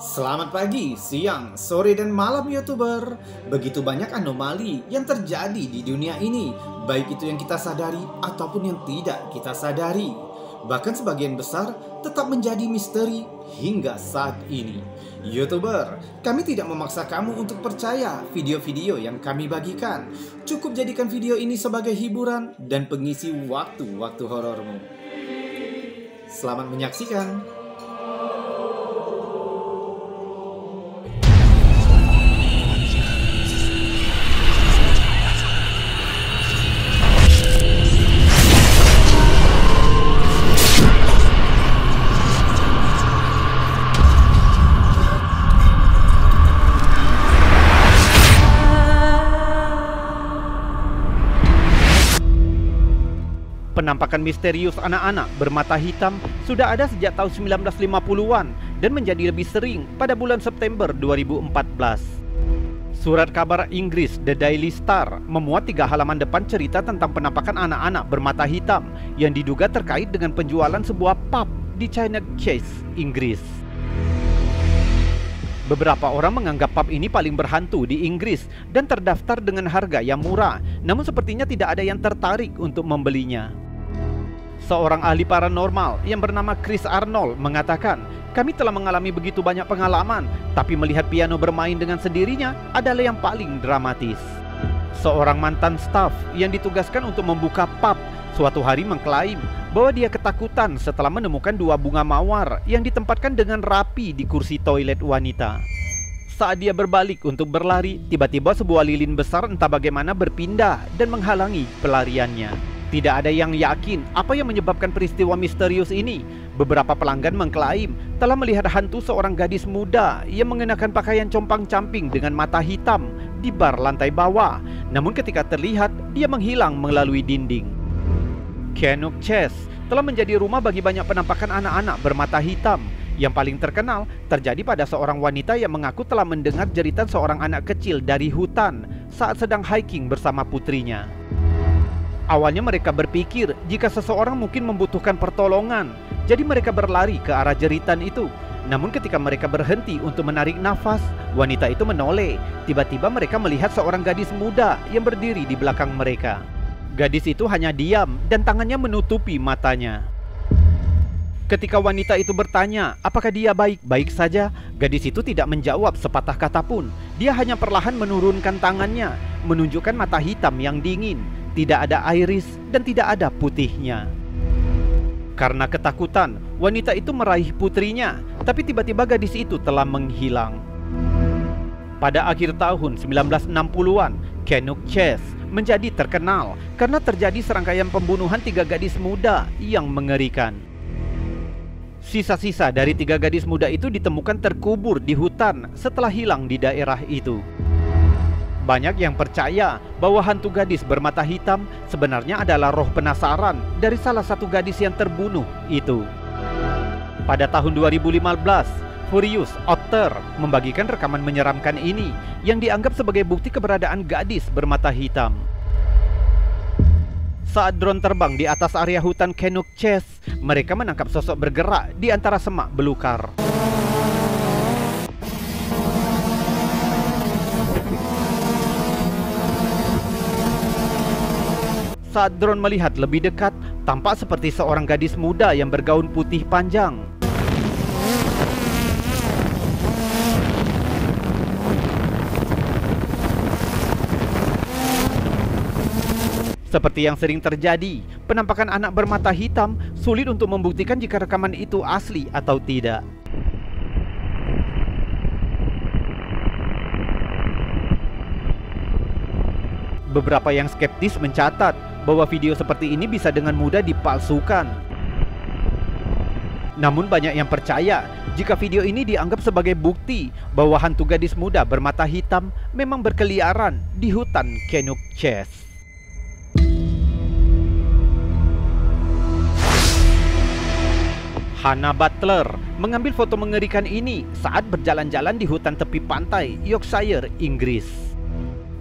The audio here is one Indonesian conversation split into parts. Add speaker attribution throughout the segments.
Speaker 1: Selamat pagi, siang, sore, dan malam YouTuber. Begitu banyak anomali yang terjadi di dunia ini, baik itu yang kita sadari ataupun yang tidak kita sadari. Bahkan sebagian besar tetap menjadi misteri hingga saat ini. YouTuber, kami tidak memaksa kamu untuk percaya video-video yang kami bagikan. Cukup jadikan video ini sebagai hiburan dan pengisi waktu-waktu horormu. Selamat menyaksikan.
Speaker 2: Penampakan misterius anak-anak bermata hitam sudah ada sejak tahun 1950-an dan menjadi lebih sering pada bulan September 2014. Surat kabar Inggris The Daily Star memuat 3 halaman depan cerita tentang penampakan anak-anak bermata hitam yang diduga terkait dengan penjualan sebuah pub di China Chase, Inggris. Beberapa orang menganggap pub ini paling berhantu di Inggris dan terdaftar dengan harga yang murah, namun sepertinya tidak ada yang tertarik untuk membelinya. Seorang ahli paranormal yang bernama Chris Arnold mengatakan, "Kami telah mengalami begitu banyak pengalaman, tapi melihat piano bermain dengan sendirinya adalah yang paling dramatis." Seorang mantan staf yang ditugaskan untuk membuka pub suatu hari mengklaim bahwa dia ketakutan setelah menemukan 2 bunga mawar yang ditempatkan dengan rapi di kursi toilet wanita. Saat dia berbalik untuk berlari, tiba-tiba sebuah lilin besar entah bagaimana berpindah dan menghalangi pelariannya. Tidak ada yang yakin apa yang menyebabkan peristiwa misterius ini. Beberapa pelanggan mengklaim telah melihat hantu seorang gadis muda yang mengenakan pakaian compang-camping dengan mata hitam di bar lantai bawah. Namun ketika terlihat, dia menghilang melalui dinding. Canuck Chase telah menjadi rumah bagi banyak penampakan anak-anak bermata hitam. Yang paling terkenal terjadi pada seorang wanita yang mengaku telah mendengar jeritan seorang anak kecil dari hutan saat sedang hiking bersama putrinya. Awalnya mereka berpikir jika seseorang mungkin membutuhkan pertolongan, jadi mereka berlari ke arah jeritan itu. Namun ketika mereka berhenti untuk menarik nafas, wanita itu menoleh. Tiba-tiba mereka melihat seorang gadis muda yang berdiri di belakang mereka. Gadis itu hanya diam dan tangannya menutupi matanya. Ketika wanita itu bertanya apakah dia baik-baik saja, gadis itu tidak menjawab sepatah kata pun. Dia hanya perlahan menurunkan tangannya, menunjukkan mata hitam yang dingin. Tidak ada iris dan tidak ada putihnya. Karena ketakutan, wanita itu meraih putrinya, tapi tiba-tiba gadis itu telah menghilang. Pada akhir tahun 1960-an, Canuck Chase menjadi terkenal karena terjadi serangkaian pembunuhan 3 gadis muda yang mengerikan. Sisa-sisa dari 3 gadis muda itu ditemukan terkubur di hutan setelah hilang di daerah itu. Banyak yang percaya bahwa hantu gadis bermata hitam sebenarnya adalah roh penasaran dari salah satu gadis yang terbunuh itu. Pada tahun 2015, Furious Otter membagikan rekaman menyeramkan ini yang dianggap sebagai bukti keberadaan gadis bermata hitam. Saat drone terbang di atas area hutan Canuck Chase, mereka menangkap sosok bergerak di antara semak belukar. Saat drone melihat lebih dekat, tampak seperti seorang gadis muda yang bergaun putih panjang. Seperti yang sering terjadi, penampakan anak bermata hitam sulit untuk membuktikan jika rekaman itu asli atau tidak. Beberapa yang skeptis mencatat bahwa video seperti ini bisa dengan mudah dipalsukan. Namun banyak yang percaya jika video ini dianggap sebagai bukti bahwa hantu gadis muda bermata hitam memang berkeliaran di hutan Canuck Chase. Hannah Butler mengambil foto mengerikan ini saat berjalan-jalan di hutan tepi pantai Yorkshire, Inggris.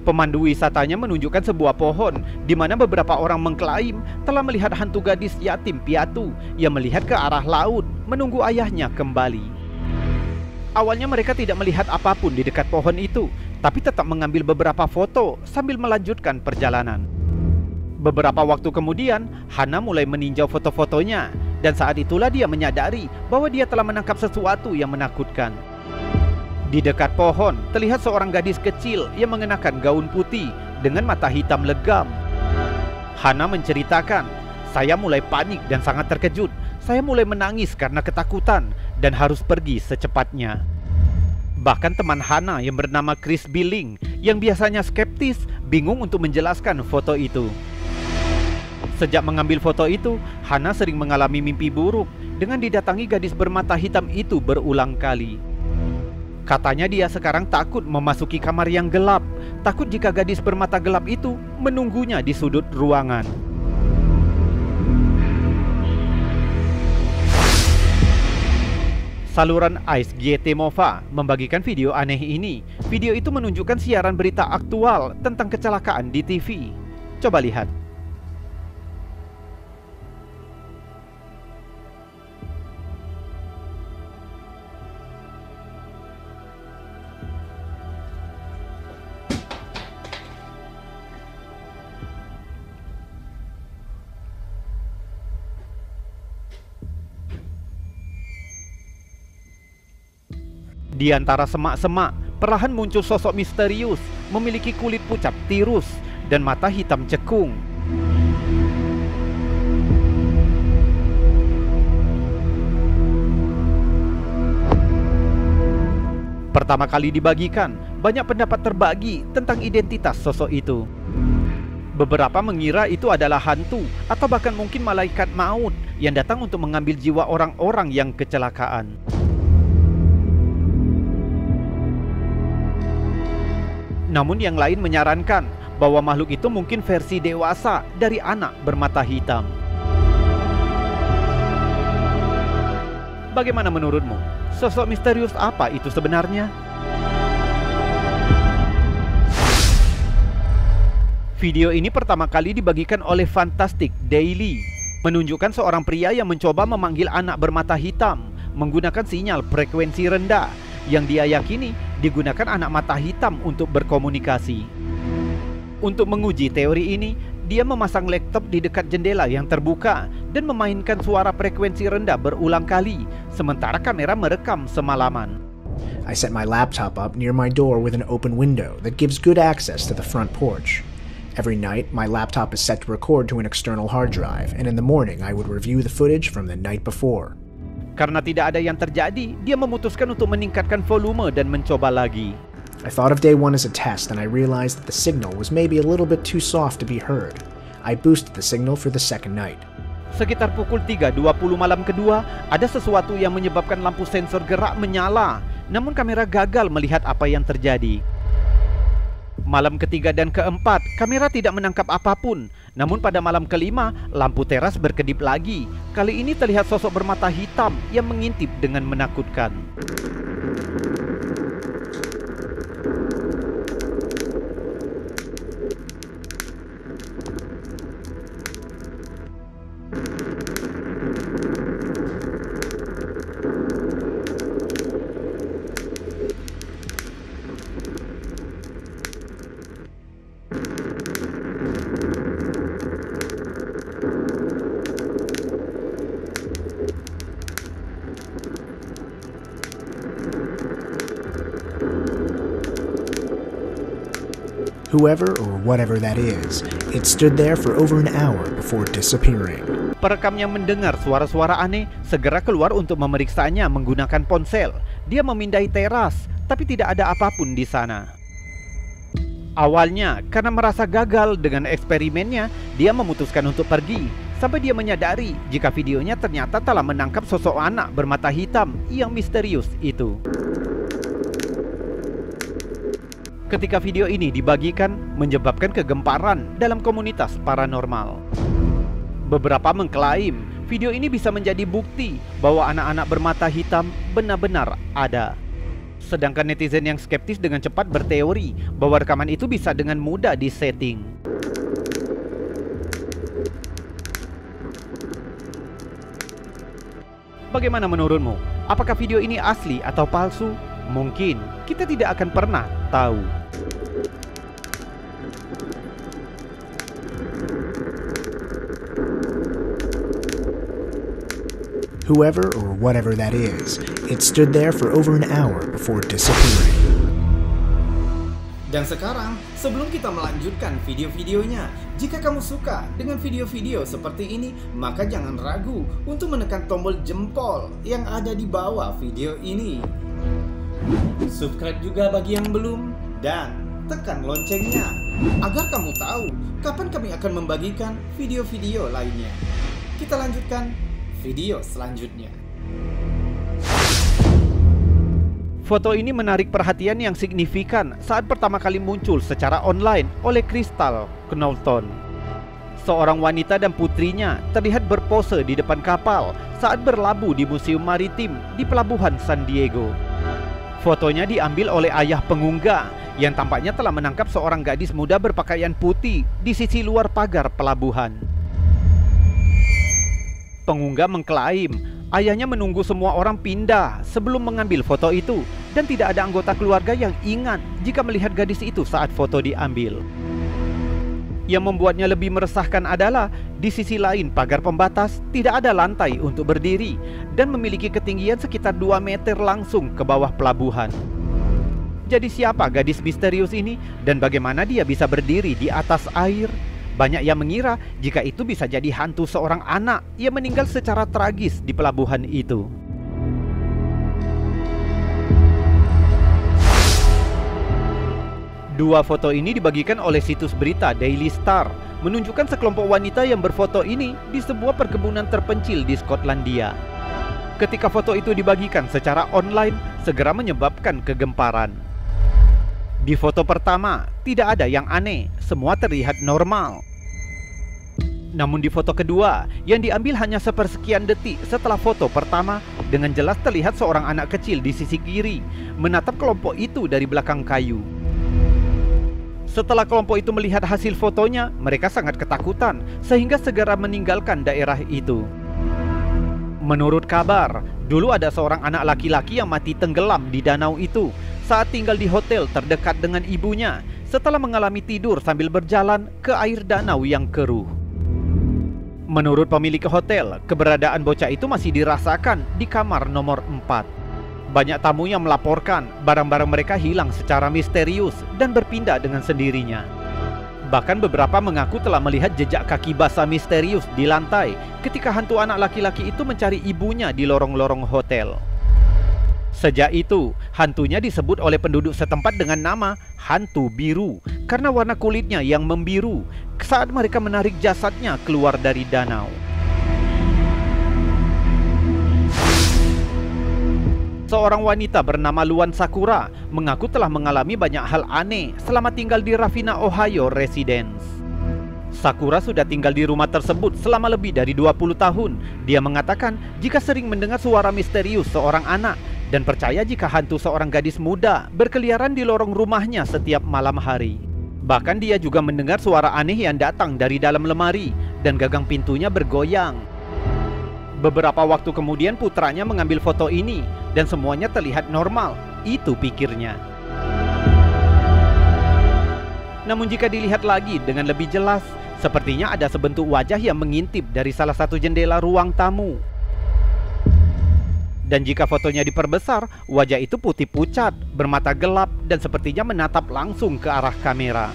Speaker 2: Pemandu wisatanya menunjukkan sebuah pohon di mana beberapa orang mengklaim telah melihat hantu gadis yatim piatu yang melihat ke arah laut menunggu ayahnya kembali. Awalnya mereka tidak melihat apapun di dekat pohon itu, tapi tetap mengambil beberapa foto sambil melanjutkan perjalanan. Beberapa waktu kemudian, Hana mulai meninjau foto-fotonya, dan saat itulah dia menyadari bahwa dia telah menangkap sesuatu yang menakutkan. Di dekat pohon, terlihat seorang gadis kecil yang mengenakan gaun putih dengan mata hitam legam. Hana menceritakan, "Saya mulai panik dan sangat terkejut. Saya mulai menangis karena ketakutan dan harus pergi secepatnya." Bahkan teman Hana yang bernama Chris Billing yang biasanya skeptis bingung untuk menjelaskan foto itu. Sejak mengambil foto itu, Hana sering mengalami mimpi buruk dengan didatangi gadis bermata hitam itu berulang kali. Katanya dia sekarang takut memasuki kamar yang gelap, takut jika gadis bermata gelap itu menunggunya di sudut ruangan. Saluran Ice GT Mova membagikan video aneh ini. Video itu menunjukkan siaran berita aktual tentang kecelakaan di TV. Coba lihat. Di antara semak-semak, perlahan muncul sosok misterius, memiliki kulit pucat tirus dan mata hitam cekung. Pertama kali dibagikan, banyak pendapat terbagi tentang identitas sosok itu. Beberapa mengira itu adalah hantu atau bahkan mungkin malaikat maut yang datang untuk mengambil jiwa orang-orang yang kecelakaan. Namun yang lain menyarankan bahwa makhluk itu mungkin versi dewasa dari anak bermata hitam. Bagaimana menurutmu? Sosok misterius apa itu sebenarnya? Video ini pertama kali dibagikan oleh Fantastic Daily, menunjukkan seorang pria yang mencoba memanggil anak bermata hitam menggunakan sinyal frekuensi rendah yang dia yakini digunakan anak mata hitam untuk berkomunikasi. Untuk menguji teori ini, dia memasang laptop di dekat jendela yang terbuka dan memainkan suara frekuensi rendah berulang kali, sementara kamera merekam semalaman.
Speaker 3: I set my laptop up near my door with an open window that gives good access to the front porch. Every night, my laptop is set to record to an external hard drive, and in the morning I would review the footage from the night before.
Speaker 2: Karena tidak ada yang terjadi, dia memutuskan untuk meningkatkan volume dan mencoba lagi.
Speaker 3: I thought of day one as a test, and I realized that the signal was maybe a little bit too soft to be heard. I boosted the signal for the second night.
Speaker 2: Sekitar pukul 3.20 malam kedua, ada sesuatu yang menyebabkan lampu sensor gerak menyala, namun kamera gagal melihat apa yang terjadi. Malam ketiga dan keempat, kamera tidak menangkap apapun. Namun pada malam kelima, lampu teras berkedip lagi. Kali ini terlihat sosok bermata hitam yang mengintip dengan menakutkan.
Speaker 3: Whoever or whatever that is, it stood there for over an hour before disappearing.
Speaker 2: Perekam yang mendengar suara-suara aneh segera keluar untuk memeriksanya menggunakan ponsel. Dia memindai teras, tapi tidak ada apapun di sana. Awalnya, karena merasa gagal dengan eksperimennya, dia memutuskan untuk pergi. Sampai dia menyadari jika videonya ternyata telah menangkap sosok anak bermata hitam yang misterius itu. Ketika video ini dibagikan, menyebabkan kegemparan dalam komunitas paranormal. Beberapa mengklaim video ini bisa menjadi bukti bahwa anak-anak bermata hitam benar-benar ada. Sedangkan netizen yang skeptis dengan cepat berteori bahwa rekaman itu bisa dengan mudah disetting. Bagaimana menurutmu? Apakah video ini asli atau palsu? Mungkin kita tidak akan pernah tahu.
Speaker 3: Whoever or whatever that is, it stood there for over an hour before disappearing.
Speaker 1: Dan sekarang, sebelum kita melanjutkan video-videonya, jika kamu suka dengan video-video seperti ini, maka jangan ragu untuk menekan tombol jempol yang ada di bawah video ini. Subscribe juga bagi yang belum, dan tekan loncengnya agar kamu tahu kapan kami akan membagikan video-video lainnya. Kita lanjutkan video selanjutnya.
Speaker 2: Foto ini menarik perhatian yang signifikan saat pertama kali muncul secara online oleh Crystal Knowlton. Seorang wanita dan putrinya terlihat berpose di depan kapal saat berlabuh di Museum Maritim di Pelabuhan San Diego. Fotonya diambil oleh ayah pengunggah yang tampaknya telah menangkap seorang gadis muda berpakaian putih di sisi luar pagar pelabuhan. Pengunggah mengklaim ayahnya menunggu semua orang pindah sebelum mengambil foto itu dan tidak ada anggota keluarga yang ingat jika melihat gadis itu saat foto diambil. Yang membuatnya lebih meresahkan adalah di sisi lain pagar pembatas tidak ada lantai untuk berdiri dan memiliki ketinggian sekitar 2 meter langsung ke bawah pelabuhan. Jadi siapa gadis misterius ini dan bagaimana dia bisa berdiri di atas air? Banyak yang mengira jika itu bisa jadi hantu seorang anak yang meninggal secara tragis di pelabuhan itu. Dua foto ini dibagikan oleh situs berita Daily Star, menunjukkan sekelompok wanita yang berfoto ini di sebuah perkebunan terpencil di Skotlandia. Ketika foto itu dibagikan secara online, segera menyebabkan kegemparan. Di foto pertama, tidak ada yang aneh, semua terlihat normal. Namun di foto kedua, yang diambil hanya sepersekian detik setelah foto pertama, dengan jelas terlihat seorang anak kecil di sisi kiri, menatap kelompok itu dari belakang kayu. Setelah kelompok itu melihat hasil fotonya, mereka sangat ketakutan, sehingga segera meninggalkan daerah itu. Menurut kabar, dulu ada seorang anak laki-laki yang mati tenggelam di danau itu saat tinggal di hotel terdekat dengan ibunya setelah mengalami tidur sambil berjalan ke air danau yang keruh. Menurut pemilik hotel, keberadaan bocah itu masih dirasakan di kamar nomor 4. Banyak tamu yang melaporkan barang-barang mereka hilang secara misterius dan berpindah dengan sendirinya. Bahkan beberapa mengaku telah melihat jejak kaki basah misterius di lantai ketika hantu anak laki-laki itu mencari ibunya di lorong-lorong hotel. Sejak itu, hantunya disebut oleh penduduk setempat dengan nama hantu biru karena warna kulitnya yang membiru saat mereka menarik jasadnya keluar dari danau. Seorang wanita bernama Luan Sakura mengaku telah mengalami banyak hal aneh selama tinggal di Ravina, Ohio Residence. Sakura sudah tinggal di rumah tersebut selama lebih dari 20 tahun. Dia mengatakan jika sering mendengar suara misterius seorang anak dan percaya jika hantu seorang gadis muda berkeliaran di lorong rumahnya setiap malam hari. Bahkan dia juga mendengar suara aneh yang datang dari dalam lemari dan gagang pintunya bergoyang. Beberapa waktu kemudian putranya mengambil foto ini dan semuanya terlihat normal, itu pikirnya. Namun jika dilihat lagi dengan lebih jelas, sepertinya ada sebentuk wajah yang mengintip dari salah satu jendela ruang tamu. Dan jika fotonya diperbesar, wajah itu putih pucat, bermata gelap dan sepertinya menatap langsung ke arah kamera.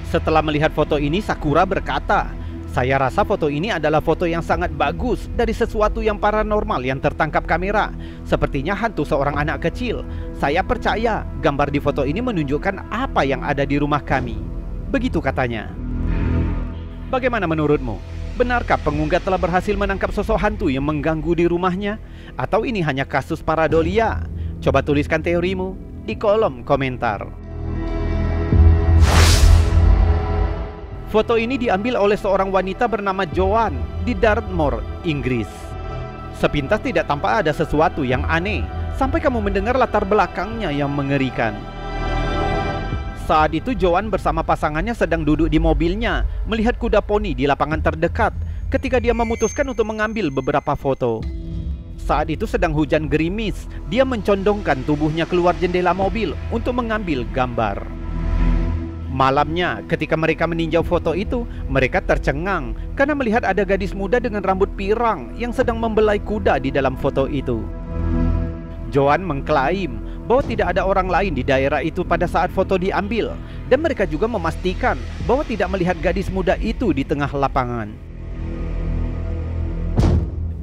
Speaker 2: Setelah melihat foto ini, Sakura berkata, "Saya rasa foto ini adalah foto yang sangat bagus dari sesuatu yang paranormal yang tertangkap kamera. Sepertinya hantu seorang anak kecil. Saya percaya gambar di foto ini menunjukkan apa yang ada di rumah kami." Begitu katanya. Bagaimana menurutmu? Benarkah pengunggah telah berhasil menangkap sosok hantu yang mengganggu di rumahnya? Atau ini hanya kasus paradolia? Coba tuliskan teorimu di kolom komentar. Foto ini diambil oleh seorang wanita bernama Joan di Dartmoor, Inggris. Sepintas tidak tampak ada sesuatu yang aneh, sampai kamu mendengar latar belakangnya yang mengerikan. Saat itu Joan bersama pasangannya sedang duduk di mobilnya, melihat kuda poni di lapangan terdekat, ketika dia memutuskan untuk mengambil beberapa foto. Saat itu sedang hujan gerimis. Dia mencondongkan tubuhnya keluar jendela mobil untuk mengambil gambar. Malamnya, ketika mereka meninjau foto itu, mereka tercengang karena melihat ada gadis muda dengan rambut pirang yang sedang membelai kuda di dalam foto itu. Joan mengklaim bahwa tidak ada orang lain di daerah itu pada saat foto diambil, dan mereka juga memastikan bahwa tidak melihat gadis muda itu di tengah lapangan.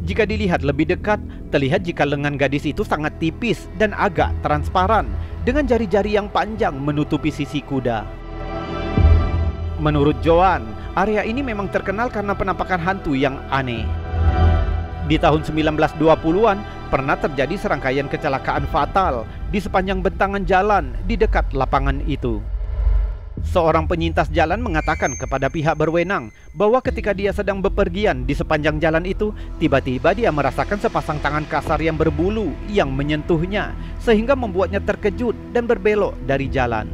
Speaker 2: Jika dilihat lebih dekat, terlihat jika lengan gadis itu sangat tipis dan agak transparan, dengan jari-jari yang panjang menutupi sisi kuda. Menurut Joan, area ini memang terkenal karena penampakan hantu yang aneh. Di tahun 1920-an, pernah terjadi serangkaian kecelakaan fatal di sepanjang bentangan jalan di dekat lapangan itu. Seorang penyintas jalan mengatakan kepada pihak berwenang bahwa ketika dia sedang bepergian di sepanjang jalan itu, tiba-tiba dia merasakan sepasang tangan kasar yang berbulu yang menyentuhnya, sehingga membuatnya terkejut dan berbelok dari jalan.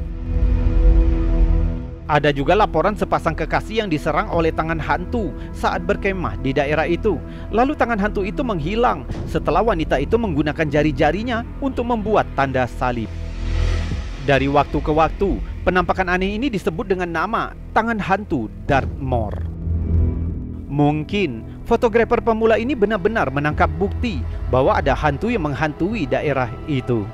Speaker 2: Ada juga laporan sepasang kekasih yang diserang oleh tangan hantu saat berkemah di daerah itu. Lalu tangan hantu itu menghilang setelah wanita itu menggunakan jari-jarinya untuk membuat tanda salib. Dari waktu ke waktu, penampakan aneh ini disebut dengan nama tangan hantu Dartmoor. Mungkin fotografer pemula ini benar-benar menangkap bukti bahwa ada hantu yang menghantui daerah itu.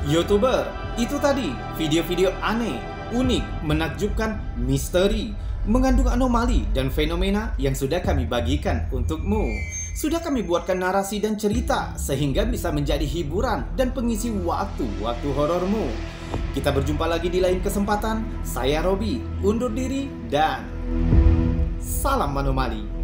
Speaker 1: YouTuber, itu tadi video-video aneh, unik, menakjubkan, misteri, mengandung anomali dan fenomena yang sudah kami bagikan untukmu. Sudah kami buatkan narasi dan cerita sehingga bisa menjadi hiburan dan pengisi waktu-waktu horormu. Kita berjumpa lagi di lain kesempatan. Saya Robi, undur diri dan salam anomali.